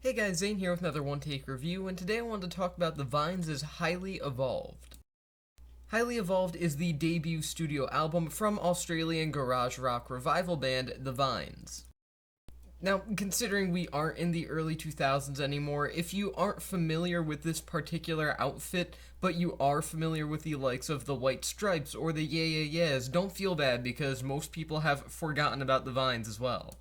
Hey guys, Zane here with another One Take review, and today I wanted to talk about the Vines' Highly Evolved. Highly Evolved is the debut studio album from Australian garage rock revival band The Vines. Now, considering we aren't in the early 2000s anymore, if you aren't familiar with this particular outfit, but you are familiar with the likes of the White Stripes or the Yeah Yeah Yeahs, don't feel bad because most people have forgotten about the Vines as well.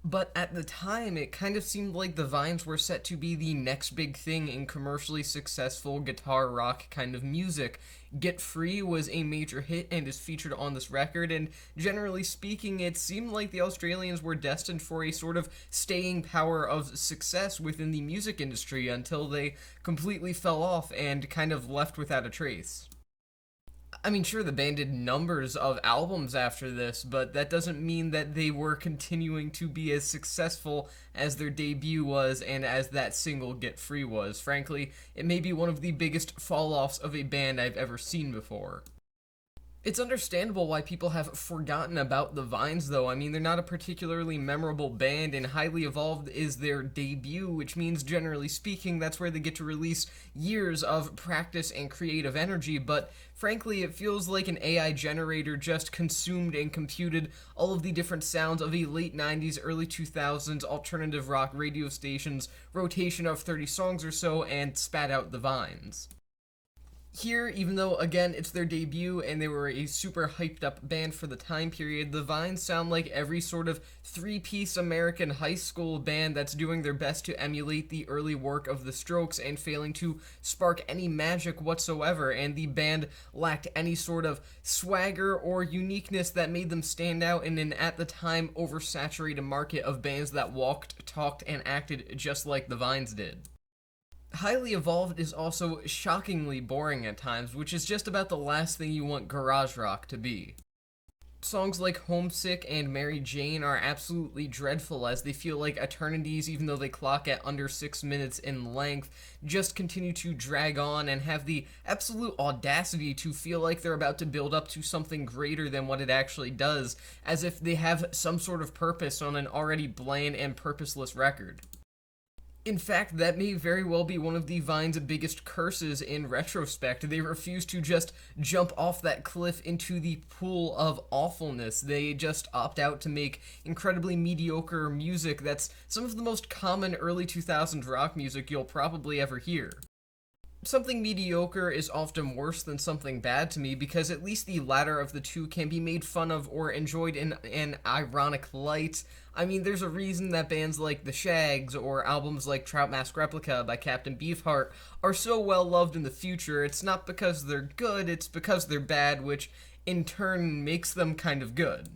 But at the time, it kind of seemed like the Vines were set to be the next big thing in commercially successful guitar rock kind of music. Get Free was a major hit and is featured on this record, and generally speaking, it seemed like the Australians were destined for a sort of staying power of success within the music industry until they completely fell off and kind of left without a trace. I mean, sure, the band did numbers of albums after this, but that doesn't mean that they were continuing to be as successful as their debut was and as that single Get Free was. Frankly, it may be one of the biggest fall-offs of a band I've ever seen before. It's understandable why people have forgotten about the Vines, though. I mean, they're not a particularly memorable band, and Highly Evolved is their debut, which means, generally speaking, that's where they get to release years of practice and creative energy, but frankly, it feels like an AI generator just consumed and computed all of the different sounds of a late 90s, early 2000s alternative rock radio station's rotation of 30 songs or so and spat out the Vines. Here, even though, again, it's their debut and they were a super hyped up band for the time period, the Vines sound like every sort of three-piece American high school band that's doing their best to emulate the early work of the Strokes and failing to spark any magic whatsoever, and the band lacked any sort of swagger or uniqueness that made them stand out in an, at the time, oversaturated market of bands that walked, talked, and acted just like the Vines did. Highly Evolved is also shockingly boring at times, which is just about the last thing you want garage rock to be. Songs like Homesick and Mary Jane are absolutely dreadful as they feel like eternities even though they clock at under 6 minutes in length, just continue to drag on and have the absolute audacity to feel like they're about to build up to something greater than what it actually does, as if they have some sort of purpose on an already bland and purposeless record. In fact, that may very well be one of the Vines' biggest curses in retrospect. They refuse to just jump off that cliff into the pool of awfulness. They just opt out to make incredibly mediocre music that's some of the most common early 2000s rock music you'll probably ever hear. Something mediocre is often worse than something bad to me because at least the latter of the two can be made fun of or enjoyed in an ironic light. I mean, there's a reason that bands like The Shags or albums like Trout Mask Replica by Captain Beefheart are so well loved in the future. It's not because they're good, it's because they're bad, which in turn makes them kind of good.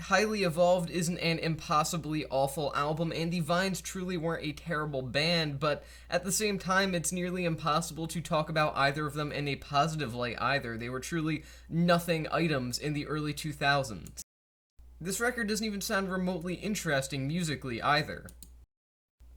Highly Evolved isn't an impossibly awful album, and the Vines truly weren't a terrible band, but at the same time, it's nearly impossible to talk about either of them in a positive light either. They were truly nothing items in the early 2000s. This record doesn't even sound remotely interesting musically either.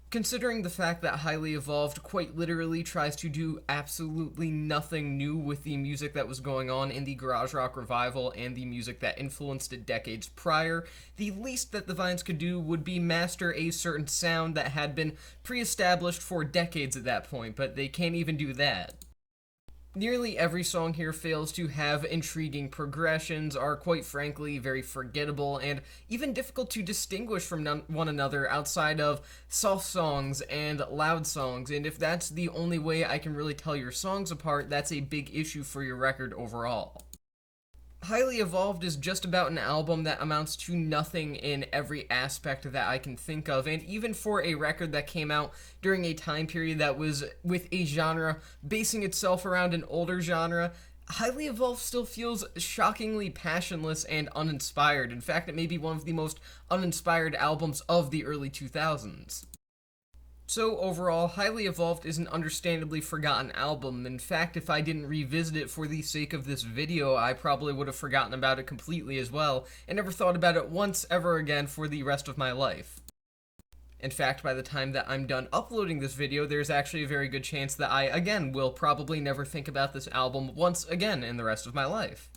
Considering the fact that Highly Evolved quite literally tries to do absolutely nothing new with the music that was going on in the garage rock revival and the music that influenced it decades prior, the least that the Vines could do would be master a certain sound that had been pre-established for decades at that point, but they can't even do that. Nearly every song here fails to have intriguing progressions, are quite frankly very forgettable, and even difficult to distinguish from one another outside of soft songs and loud songs, and if that's the only way I can really tell your songs apart, that's a big issue for your record overall. Highly Evolved is just about an album that amounts to nothing in every aspect that I can think of, and even for a record that came out during a time period that was with a genre basing itself around an older genre, Highly Evolved still feels shockingly passionless and uninspired. In fact, it may be one of the most uninspired albums of the early 2000s. So overall, Highly Evolved is an understandably forgotten album. In fact, if I didn't revisit it for the sake of this video, I probably would have forgotten about it completely as well, and never thought about it once ever again for the rest of my life. In fact, by the time that I'm done uploading this video, there's actually a very good chance that I, again, will probably never think about this album once again in the rest of my life.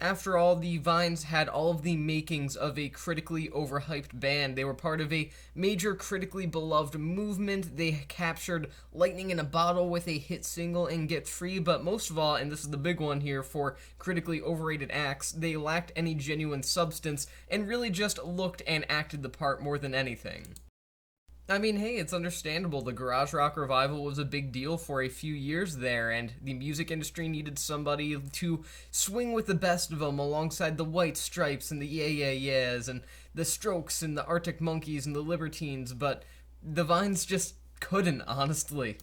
After all, the Vines had all of the makings of a critically overhyped band. They were part of a major critically beloved movement. They captured lightning in a bottle with a hit single and Get Free, but most of all, and this is the big one here for critically overrated acts, they lacked any genuine substance and really just looked and acted the part more than anything. I mean, hey, it's understandable. The garage rock revival was a big deal for a few years there, and the music industry needed somebody to swing with the best of them alongside the White Stripes and the Yeah Yeah Yeahs and the Strokes and the Arctic Monkeys and the Libertines, but the Vines just couldn't, honestly.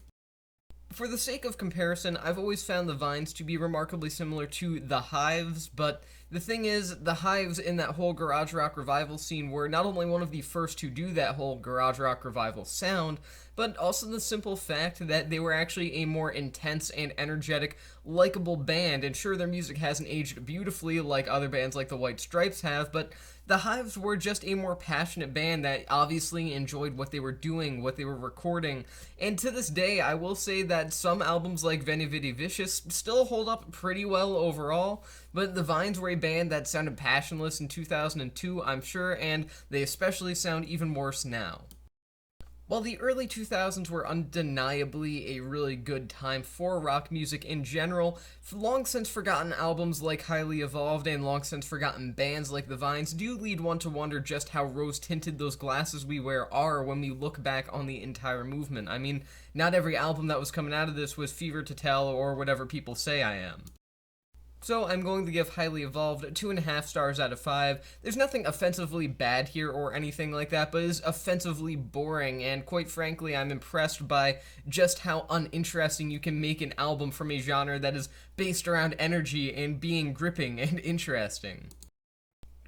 For the sake of comparison, I've always found the Vines to be remarkably similar to the Hives, but the thing is, the Hives in that whole garage rock revival scene were not only one of the first to do that whole garage rock revival sound, but also the simple fact that they were actually a more intense and energetic, likable band. And sure, their music hasn't aged beautifully like other bands like the White Stripes have, but the Hives were just a more passionate band that obviously enjoyed what they were doing, what they were recording. And to this day, I will say that some albums like Veni Vidi Vicious still hold up pretty well overall, but the Vines were a band that sounded passionless in 2002, I'm sure, and they especially sound even worse now. While the early 2000s were undeniably a really good time for rock music in general, long since forgotten albums like Highly Evolved and long since forgotten bands like the Vines do lead one to wonder just how rose-tinted those glasses we wear are when we look back on the entire movement. I mean, not every album that was coming out of this was Fever to Tell or Whatever People Say I Am. So I'm going to give Highly Evolved 2.5 stars out of 5. There's nothing offensively bad here or anything like that, but it is offensively boring, and quite frankly, I'm impressed by just how uninteresting you can make an album from a genre that is based around energy and being gripping and interesting.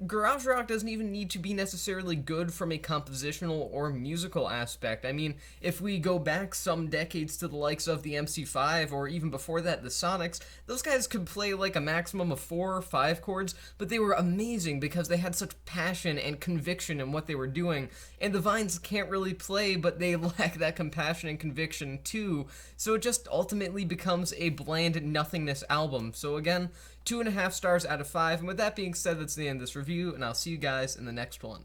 Garage rock doesn't even need to be necessarily good from a compositional or musical aspect. I mean, if we go back some decades to the likes of the MC5 or even before that the Sonics, those guys could play like a maximum of 4 or 5 chords, but they were amazing because they had such passion and conviction in what they were doing. And the Vines can't really play, but they lack that compassion and conviction too, so it just ultimately becomes a bland nothingness album. So again, 2.5 stars out of 5, and with that being said, that's the end of this review, and I'll see you guys in the next one.